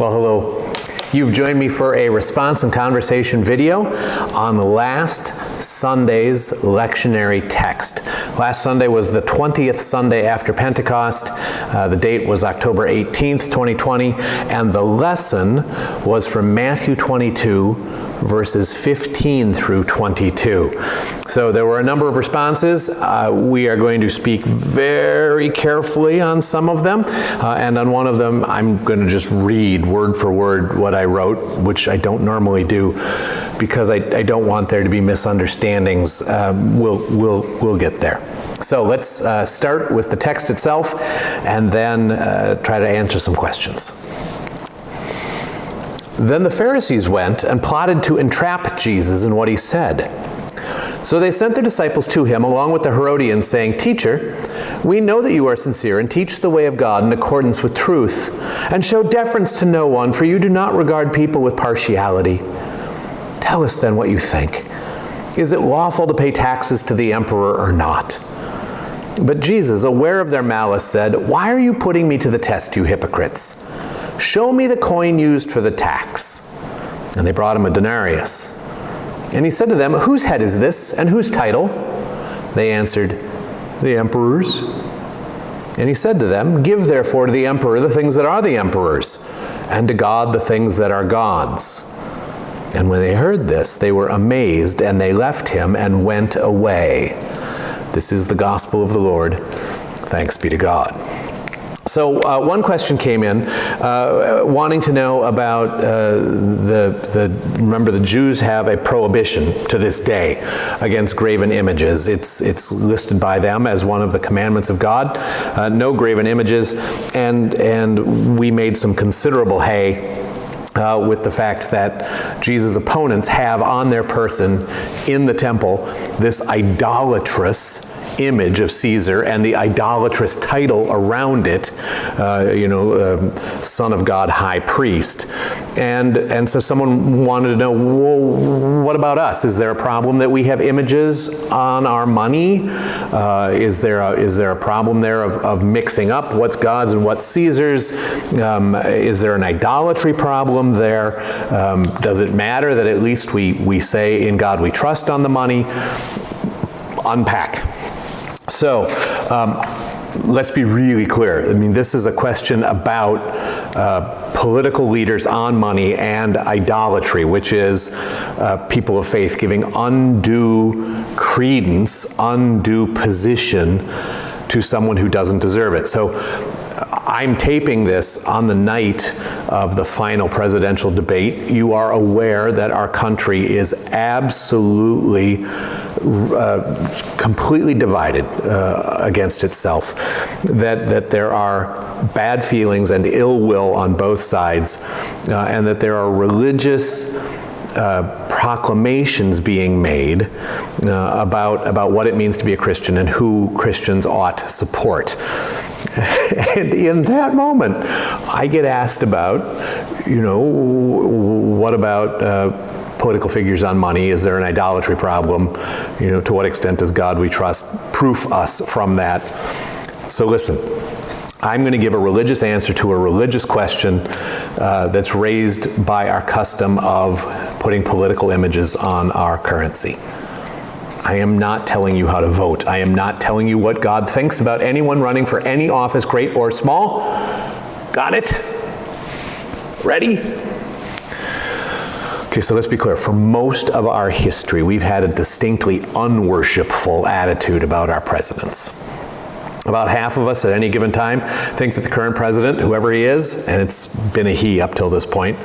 Well, hello. You've joined me for a response and conversation video on last Sunday's lectionary text. Last Sunday was the 20th Sunday after Pentecost. The date was October 18th, 2020, and the lesson was from Matthew 22, verses 15 through 22. So there were a number of responses. We are going to speak very carefully on some of them, and on one of them I'm going to just read word for word what I wrote, which I don't normally do because I don't want there to be misunderstandings. We'll get there. So let's start with the text itself and then try to answer some questions. Then the Pharisees went and plotted to entrap Jesus in what he said. So they sent their disciples to him along with the Herodians, saying, "Teacher, we know that you are sincere and teach the way of God in accordance with truth, and show deference to no one, for you do not regard people with partiality. Tell us then what you think. Is it lawful to pay taxes to the emperor or not?" But Jesus, aware of their malice, said, "Why are you putting me to the test, you hypocrites? Show me the coin used for the tax." And they brought him a denarius. And he said to them, "Whose head is this, and whose title?" They answered, "The emperor's." And he said to them, "Give therefore to the emperor the things that are the emperor's, and to God the things that are God's." And when they heard this, they were amazed, and they left him and went away. This is the gospel of the Lord. Thanks be to God. So one question came in wanting to know about remember the Jews have a prohibition to this day against graven images. It's listed by them as one of the commandments of God, no graven images, and we made some considerable hay with the fact that Jesus' opponents have on their person in the temple this idolatrous image of Caesar and the idolatrous title around it, Son of God, High Priest. And so someone wanted to know, well, what about us? Is there a problem that we have images on our money? Is there a problem there of mixing up what's God's and what's Caesar's? Is there an idolatry problem there? Does it matter that at least we say in God we trust on the money? Unpack. So, let's be really clear. I mean, this is a question about political leaders on money and idolatry, which is people of faith giving undue credence, undue position to someone who doesn't deserve it. So, I'm taping this on the night of the final presidential debate. You are aware that our country is absolutely, completely divided against itself, that there are bad feelings and ill will on both sides, and that there are religious proclamations being made about what it means to be a Christian and who Christians ought to support. And in that moment, I get asked about, what about political figures on money? Is there an idolatry problem? To what extent does God we trust proof us from that? So listen, I'm going to give a religious answer to a religious question that's raised by our custom of putting political images on our currency. I am not telling you how to vote. I am not telling you what God thinks about anyone running for any office, great or small. Got it? Ready? Okay, so let's be clear. For most of our history, we've had a distinctly unworshipful attitude about our presidents. About half of us at any given time think that the current president, whoever he is, and it's been a he up till this point,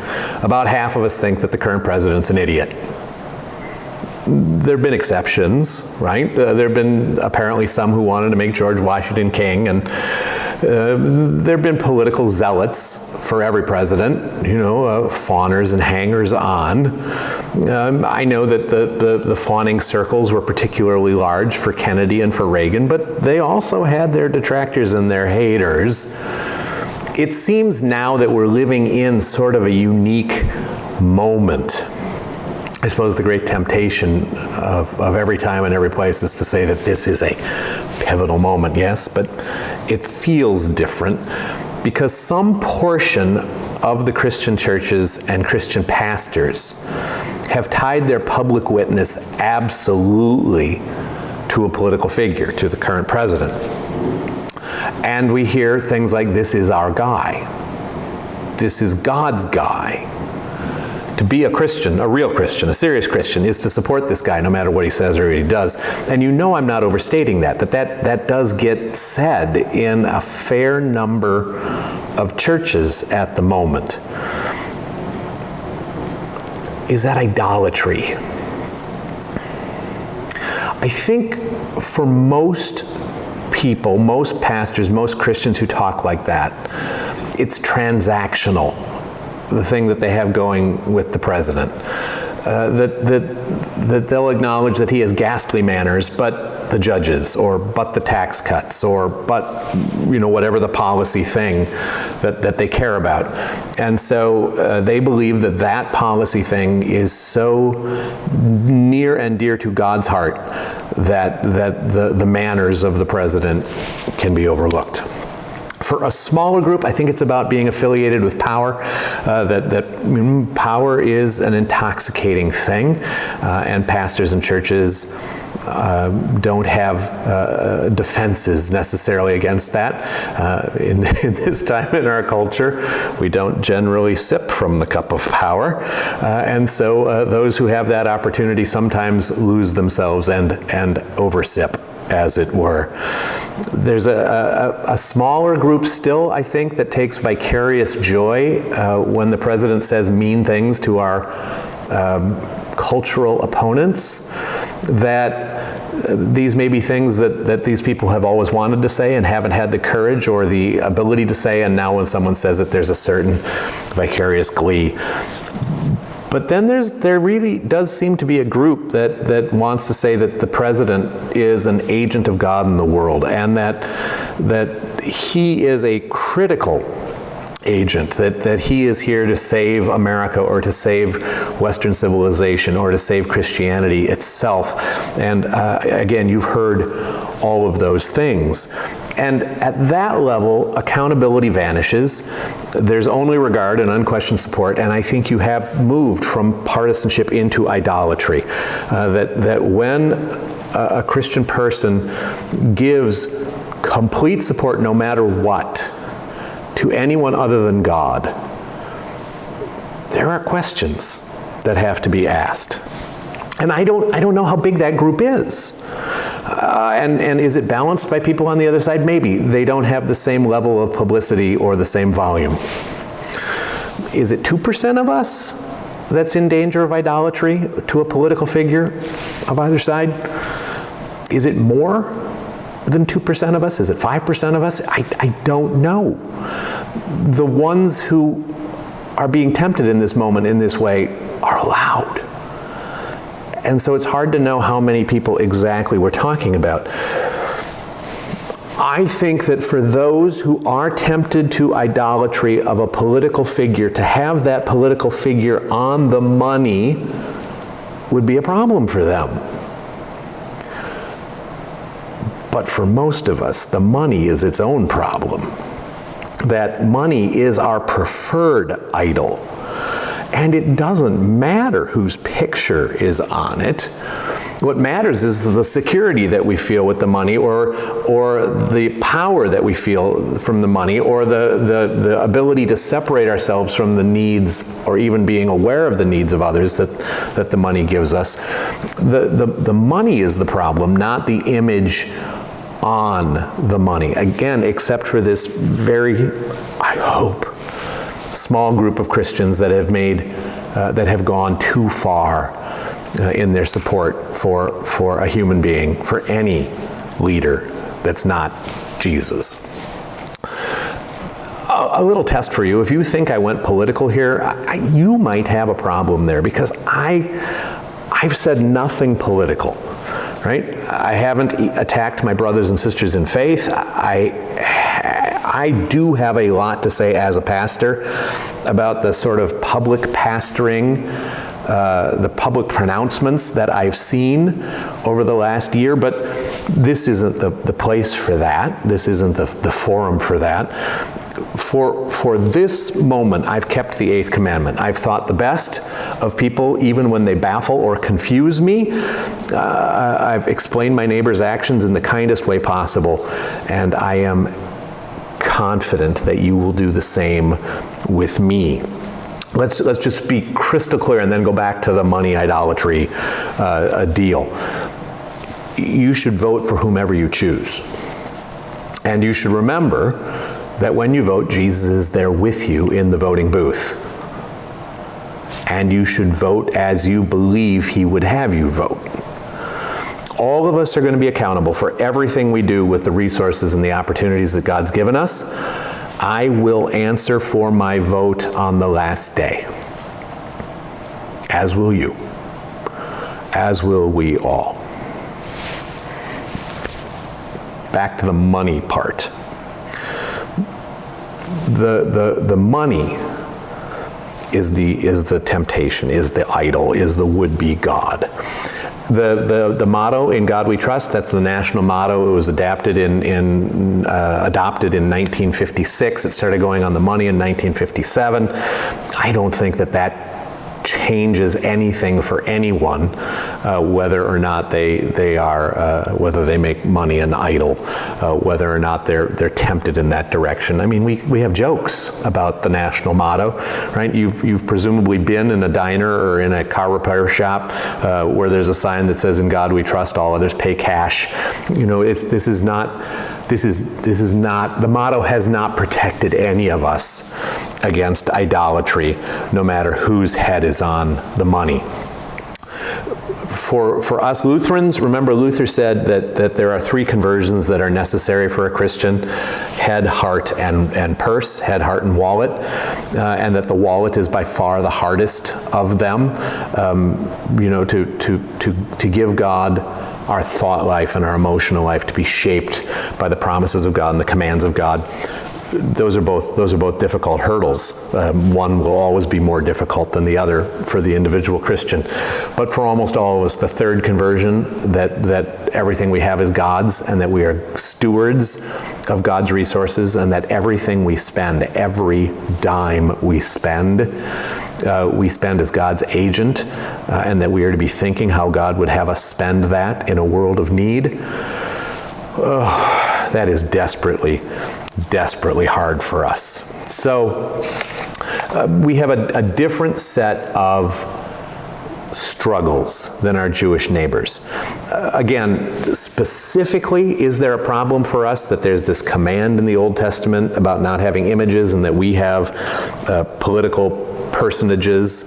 about half of us think that the current president's an idiot. There have been exceptions, right? There have been apparently some who wanted to make George Washington king, and there have been political zealots for every president, fawners and hangers-on. I know that the fawning circles were particularly large for Kennedy and for Reagan, but they also had their detractors and their haters. It seems now that we're living in sort of a unique moment. I suppose the great temptation of every time and every place is to say that this is a pivotal moment, yes, but it feels different because some portion of the Christian churches and Christian pastors have tied their public witness absolutely to a political figure, to the current president. And we hear things like, this is our guy. This is God's guy. To be a Christian, a real Christian, a serious Christian, is to support this guy no matter what he says or what he does. And you know I'm not overstating that does get said in a fair number of churches at the moment. Is that idolatry? I think for most people, most pastors, most Christians who talk like that, it's transactional, the thing that they have going with the president. That they'll acknowledge that he has ghastly manners, but the judges, or but the tax cuts, or but whatever the policy thing that they care about. And so they believe that policy thing is so near and dear to God's heart that the manners of the president can be overlooked. For a smaller group, I think it's about being affiliated with power, that power is an intoxicating thing, and pastors and churches don't have defenses necessarily against that. In this time in our culture, we don't generally sip from the cup of power, and so those who have that opportunity sometimes lose themselves and oversip, as it were. There's a smaller group still, I think, that takes vicarious joy when the president says mean things to our cultural opponents, that these may be things that these people have always wanted to say and haven't had the courage or the ability to say, and now when someone says it, there's a certain vicarious glee. But then there really does seem to be a group that wants to say that the president is an agent of God in the world, and that he is a critical agent, that he is here to save America or to save Western civilization or to save Christianity itself. And again, you've heard all of those things. And at that level, accountability vanishes. There's only regard and unquestioned support, and I think you have moved from partisanship into idolatry. That when a Christian person gives complete support no matter what to anyone other than God, there are questions that have to be asked. And I don't know how big that group is. And is it balanced by people on the other side? Maybe. They don't have the same level of publicity or the same volume. Is it 2% of us that's in danger of idolatry to a political figure of either side? Is it more than 2% of us? Is it 5% of us? I don't know. The ones who are being tempted in this moment in this way are loud. And so it's hard to know how many people exactly we're talking about. I think that for those who are tempted to idolatry of a political figure, to have that political figure on the money would be a problem for them. But for most of us, the money is its own problem. That money is our preferred idol. And it doesn't matter whose picture is on it. What matters is the security that we feel with the money, or the power that we feel from the money, or the ability to separate ourselves from the needs, or even being aware of the needs of others that the money gives us. The money is the problem, not the image on the money. Again, except for this very, I hope, small group of Christians that have gone too far in their support for a human being, for any leader that's not Jesus. A little test for you: if you think I went political here, you might have a problem there, because I've said nothing political. Right? I haven't attacked my brothers and sisters in faith. I do have a lot to say as a pastor about the sort of public pastoring, the public pronouncements that I've seen over the last year, but this isn't the place for that. This isn't the forum for that. For this moment, I've kept the 8th commandment. I've thought the best of people, even when they baffle or confuse me. I've explained my neighbor's actions in the kindest way possible, and I am confident that you will do the same with me. Let's just be crystal clear and then go back to the money idolatry deal. You should vote for whomever you choose. And you should remember that when you vote, Jesus is there with you in the voting booth. And you should vote as you believe he would have you vote. All of us are going to be accountable for everything we do with the resources and the opportunities that God's given us. I will answer for my vote on the last day. As will you. As will we all. Back to the money part. The money is the temptation, is the idol, is the would-be God. The motto, "In God We Trust," that's the national motto. It was adopted in 1956. It started going on the money in 1957. I don't think that changes anything for anyone, whether or not they are, whether they make money an idol, whether or not they're tempted in that direction. I mean, we have jokes about the national motto, right? You've presumably been in a diner or in a car repair shop where there's a sign that says, "In God We Trust, all others pay cash." You know, this is not, the motto has not protected any of us against idolatry, no matter whose head is on the money. For us Lutherans, remember Luther said that there are 3 conversions that are necessary for a Christian: head, heart, and purse, head, heart, and wallet, and that the wallet is by far the hardest of them. You know, to give God our thought life and our emotional life to be shaped by the promises of God and the commands of God. Those are both difficult hurdles. One will always be more difficult than the other for the individual Christian. But for almost all of us, the 3rd conversion, that everything we have is God's, and that we are stewards of God's resources, and that everything we spend, every dime we spend as God's agent, and that we are to be thinking how God would have us spend that in a world of need. That is desperately hard for us. So we have a different set of struggles than our Jewish neighbors. Again, specifically, is there a problem for us that there's this command in the Old Testament about not having images, and that we have political personages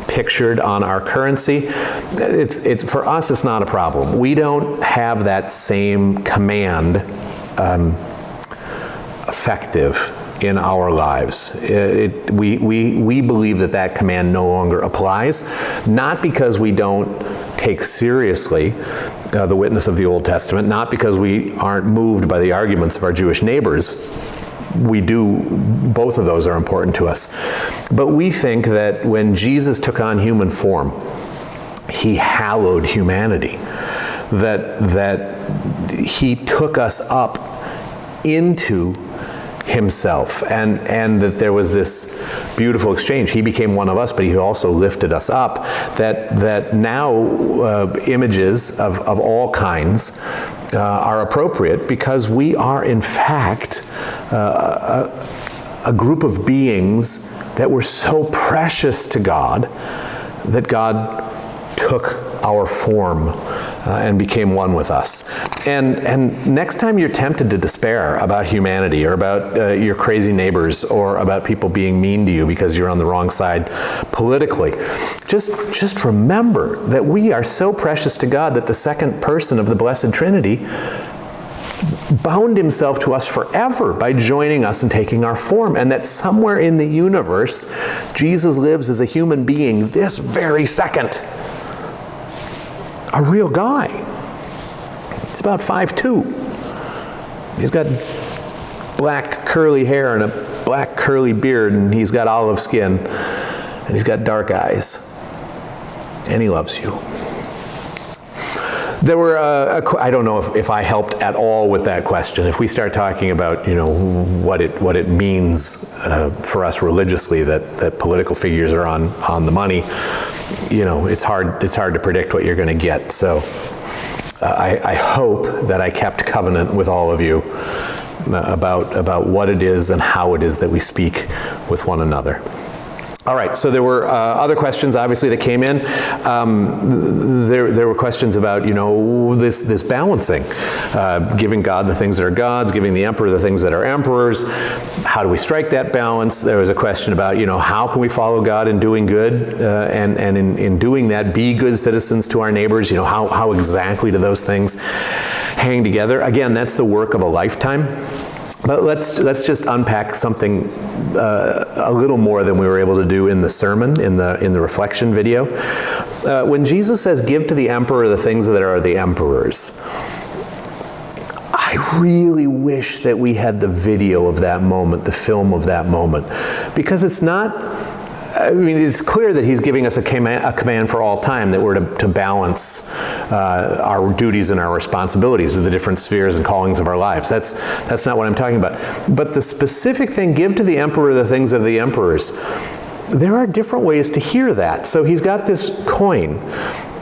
pictured on our currency? It's for us, it's not a problem. We don't have that same command effective in our lives. We believe that command no longer applies, not because we don't take seriously the witness of the Old Testament, not because we aren't moved by the arguments of our Jewish neighbors. We do, both of those are important to us. But we think that when Jesus took on human form, he hallowed humanity, that he took us up into himself, and that there was this beautiful exchange. He became one of us, but he also lifted us up, that now images of all kinds are appropriate, because we are in fact a group of beings that were so precious to God that God took our form and became one with us. And next time you're tempted to despair about humanity, or about your crazy neighbors, or about people being mean to you because you're on the wrong side politically, just remember that we are so precious to God that the second person of the Blessed Trinity bound himself to us forever by joining us and taking our form, and that somewhere in the universe, Jesus lives as a human being this very second. A real guy. He's about 5'2". He's got black curly hair and a black curly beard, and he's got olive skin, and he's got dark eyes, and he loves you. There were, I don't know if I helped at all with that question. If we start talking about, what it means for us religiously that political figures are on the money, it's hard to predict what you're going to get. So I hope that I kept covenant with all of you about what it is and how it is that we speak with one another. All right, so there were other questions, obviously, that came in. There were questions about, this balancing, giving God the things that are God's, giving the emperor the things that are emperors. How do we strike that balance? There was a question about, how can we follow God in doing good, and in doing that, be good citizens to our neighbors? How exactly do those things hang together? Again, that's the work of a lifetime. But let's just unpack something a little more than we were able to do in the sermon, in the reflection video. When Jesus says, "Give to the emperor the things that are the emperor's," I really wish that we had the video of that moment, the film of that moment, because it's not. It's clear that he's giving us a command for all time, that we're to balance our duties and our responsibilities of the different spheres and callings of our lives. That's not what I'm talking about. But the specific thing, give to the emperor the things of the emperors, there are different ways to hear that. So he's got this coin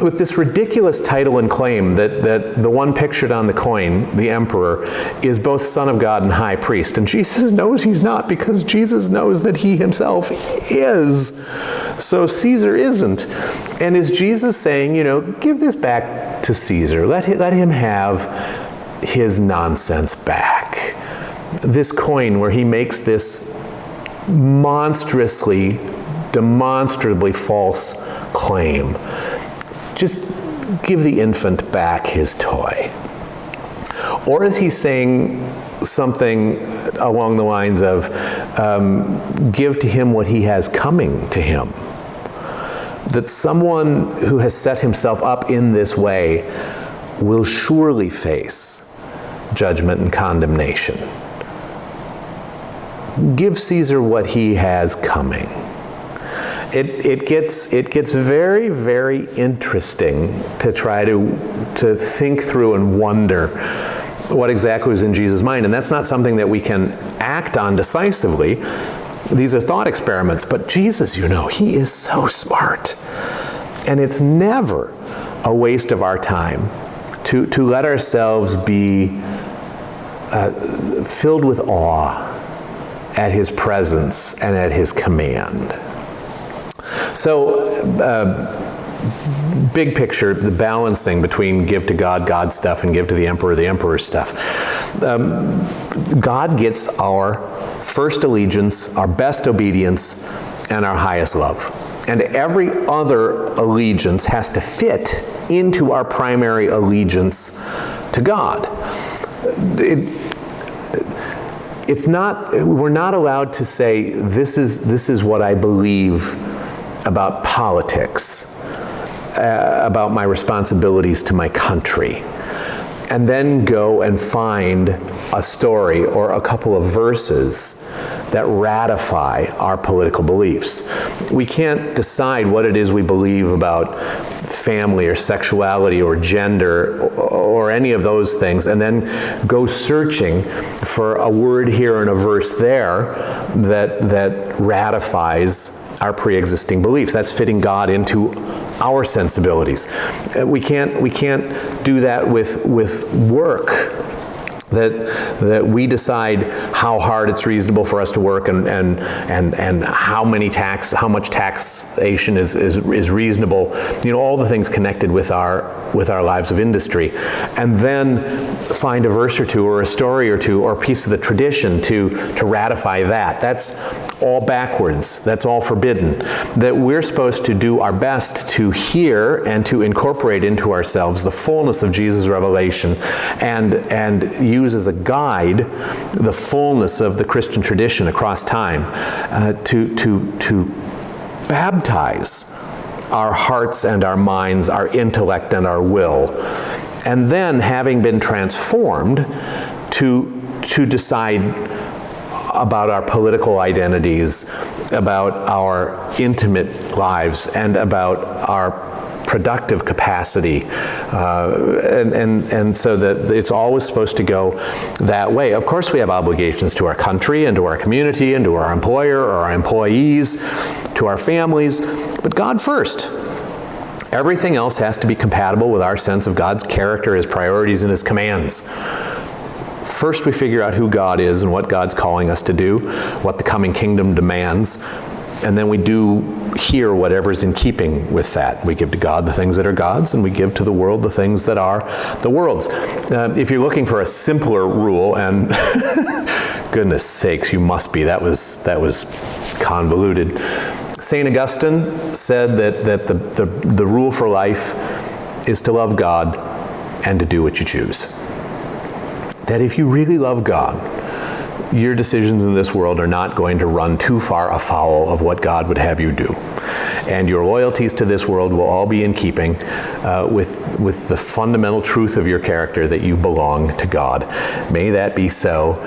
with this ridiculous title and claim that the one pictured on the coin, the emperor, is both Son of God and High Priest. And Jesus knows he's not, because Jesus knows that he himself is. So Caesar isn't. And is Jesus saying, give this back to Caesar. Let him have his nonsense back. This coin where he makes this demonstrably false claim. Just give the infant back his toy. Or is he saying something along the lines of, give to him what he has coming to him? That someone who has set himself up in this way will surely face judgment and condemnation. Give Caesar what he has coming. It gets very, very interesting to try to think through and wonder what exactly was in Jesus' mind. And that's not something that we can act on decisively. These are thought experiments. But Jesus, he is so smart. And it's never a waste of our time to let ourselves be filled with awe at his presence and at his command. So, big picture, the balancing between give to God, God's stuff, and give to the emperor stuff. God gets our first allegiance, our best obedience, and our highest love. And every other allegiance has to fit into our primary allegiance to God. We're not allowed to say, this is what I believe about politics, about my responsibilities to my country, and then go and find a story or a couple of verses that ratify our political beliefs. We can't decide what it is we believe about family or sexuality or gender or any of those things and then go searching for a word here and a verse there that ratifies our pre-existing beliefs. That's fitting God into our sensibilities. We can't do that with work. That we decide how hard it's reasonable for us to work and how much taxation is reasonable. All the things connected with our lives of industry, and then find a verse or two or a story or two or a piece of the tradition to ratify that. That's all backwards. That's all forbidden. That we're supposed to do our best to hear and to incorporate into ourselves the fullness of Jesus' revelation and use as a guide the fullness of the Christian tradition across time to baptize our hearts and our minds, our intellect and our will, and then, having been transformed, to decide about our political identities, about our intimate lives, and about our productive capacity, and so that it's always supposed to go that way. Of course, we have obligations to our country and to our community and to our employer or our employees, to our families, but God first. Everything else has to be compatible with our sense of God's character, His priorities, and His commands. First, we figure out who God is and what God's calling us to do, what the coming kingdom demands, and then we do here whatever's in keeping with that. We give to God the things that are God's, and we give to the world the things that are the world's. If you're looking for a simpler rule, and goodness sakes, you must be. That was convoluted. St. Augustine said that the rule for life is to love God and to do what you choose. That if you really love God, your decisions in this world are not going to run too far afoul of what God would have you do. And your loyalties to this world will all be in keeping with the fundamental truth of your character that you belong to God. May that be so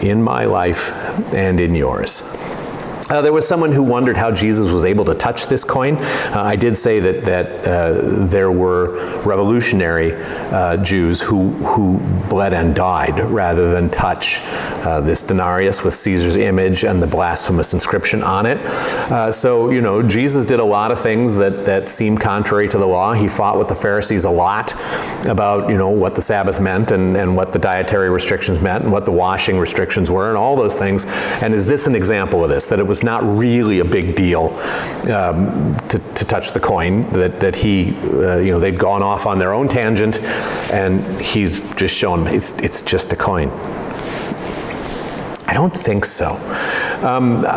in my life and in yours. There was someone who wondered how Jesus was able to touch this coin. I did say that there were revolutionary Jews who bled and died rather than touch this denarius with Caesar's image and the blasphemous inscription on it. So, Jesus did a lot of things that seemed contrary to the law. He fought with the Pharisees a lot about, what the Sabbath meant and what the dietary restrictions meant and what the washing restrictions were and all those things. And is this an example of this? That it was not really a big deal to touch the coin, that he, they'd gone off on their own tangent, and he's just shown it's just a coin. I don't think so.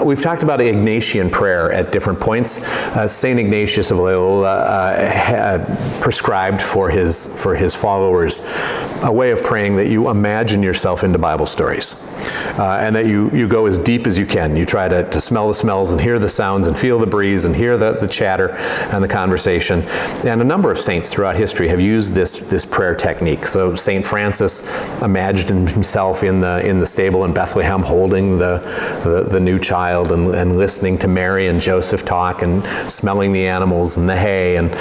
We've talked about Ignatian prayer at different points. St. Ignatius of Loyola prescribed for his followers a way of praying that you imagine yourself into Bible stories, and that you go as deep as you can. You try to smell the smells and hear the sounds and feel the breeze and hear the chatter and the conversation. And a number of saints throughout history have used this prayer technique. So St. Francis imagined himself in the stable in Bethlehem, holding the new child and listening to Mary and Joseph talk and smelling the animals and the hay and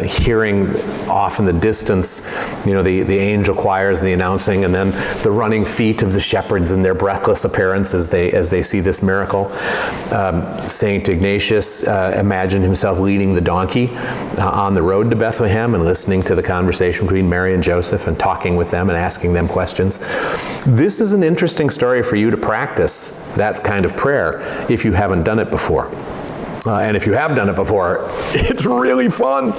hearing off in the distance, the angel choirs, the announcing, and then the running feet of the shepherds and their breathless appearance as they see this miracle. St. Ignatius imagined himself leading the donkey on the road to Bethlehem and listening to the conversation between Mary and Joseph and talking with them and asking them questions. This is an interesting story for you to practice that kind of prayer if you haven't done it before. And if you have done it before, it's really fun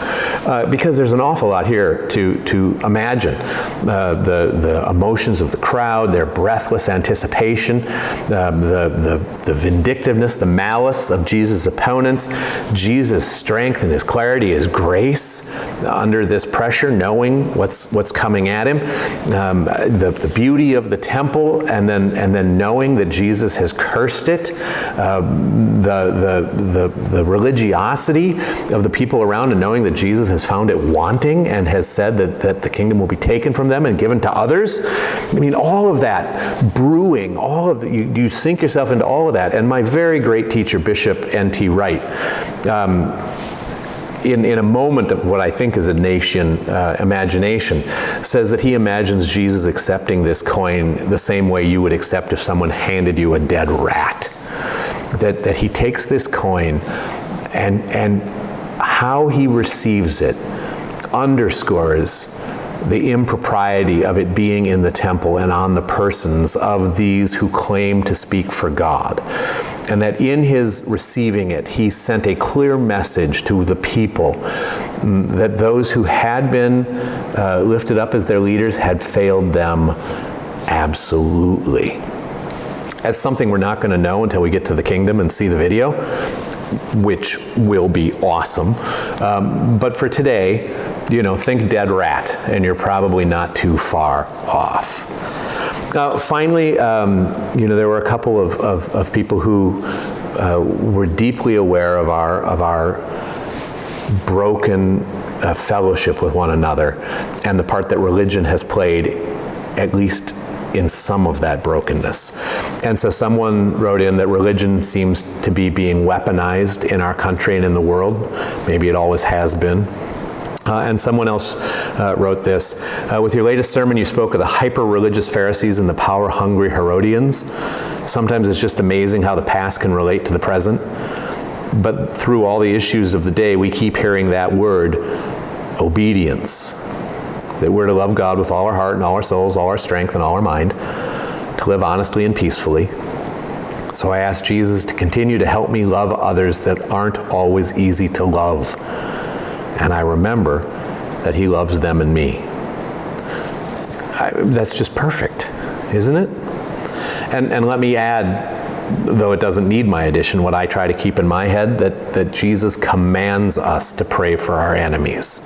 because there's an awful lot here to imagine. The emotions of the crowd, their breathless anticipation, the vindictiveness, the malice of Jesus' opponents, Jesus' strength and his clarity, his grace under this pressure, knowing what's coming at him, the beauty of the temple, and then knowing that Jesus has cursed it, the religiosity of the people around, and knowing that Jesus has found it wanting and has said that the kingdom will be taken from them and given to others. I mean, all of that brewing, all of you sink yourself into all of that. And my very great teacher, Bishop N.T. Wright, in a moment of what I think is Ignatian imagination, says that he imagines Jesus accepting this coin the same way you would accept if someone handed you a dead rat. That he takes this coin and how he receives it underscores the impropriety of it being in the temple and on the persons of these who claim to speak for God. And that in his receiving it, he sent a clear message to the people that those who had been lifted up as their leaders had failed them absolutely. That's something we're not going to know until we get to the kingdom and see the video, which will be awesome. But for today, think dead rat, and you're probably not too far off. Finally, there were a couple of people who were deeply aware of our broken fellowship with one another and the part that religion has played, at least in some of that brokenness. And so someone wrote in that religion seems to be being weaponized in our country and in the world. Maybe it always has been. And someone else wrote this. With your latest sermon, you spoke of the hyper-religious Pharisees and the power-hungry Herodians. Sometimes it's just amazing how the past can relate to the present. But through all the issues of the day, we keep hearing that word, obedience. That we're to love God with all our heart and all our souls, all our strength and all our mind, to live honestly and peacefully. So I ask Jesus to continue to help me love others that aren't always easy to love. And I remember that he loves them and me. That's just perfect, isn't it? And let me add, though it doesn't need my addition, what I try to keep in my head, that Jesus commands us to pray for our enemies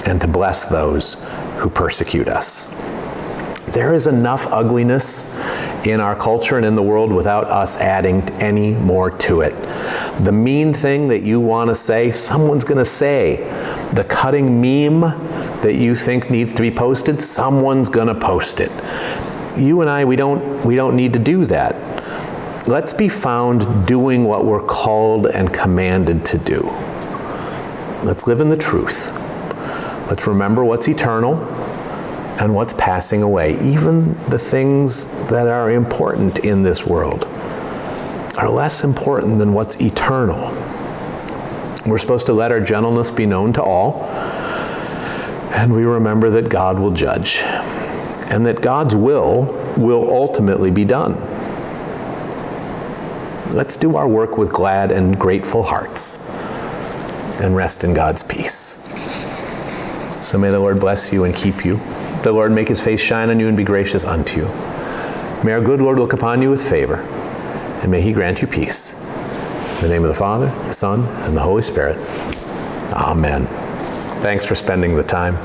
and to bless those who persecute us. There is enough ugliness in our culture and in the world without us adding any more to it. The mean thing that you want to say, someone's going to say. The cutting meme that you think needs to be posted, someone's going to post it. You and I, we don't need to do that. Let's be found doing what we're called and commanded to do. Let's live in the truth. Let's remember what's eternal and what's passing away. Even the things that are important in this world are less important than what's eternal. We're supposed to let our gentleness be known to all, and we remember that God will judge, and that God's will ultimately be done. Let's do our work with glad and grateful hearts, and rest in God's peace. So may the Lord bless you and keep you. The Lord make his face shine on you and be gracious unto you. May our good Lord look upon you with favor, and may he grant you peace. In the name of the Father, the Son, and the Holy Spirit. Amen. Thanks for spending the time.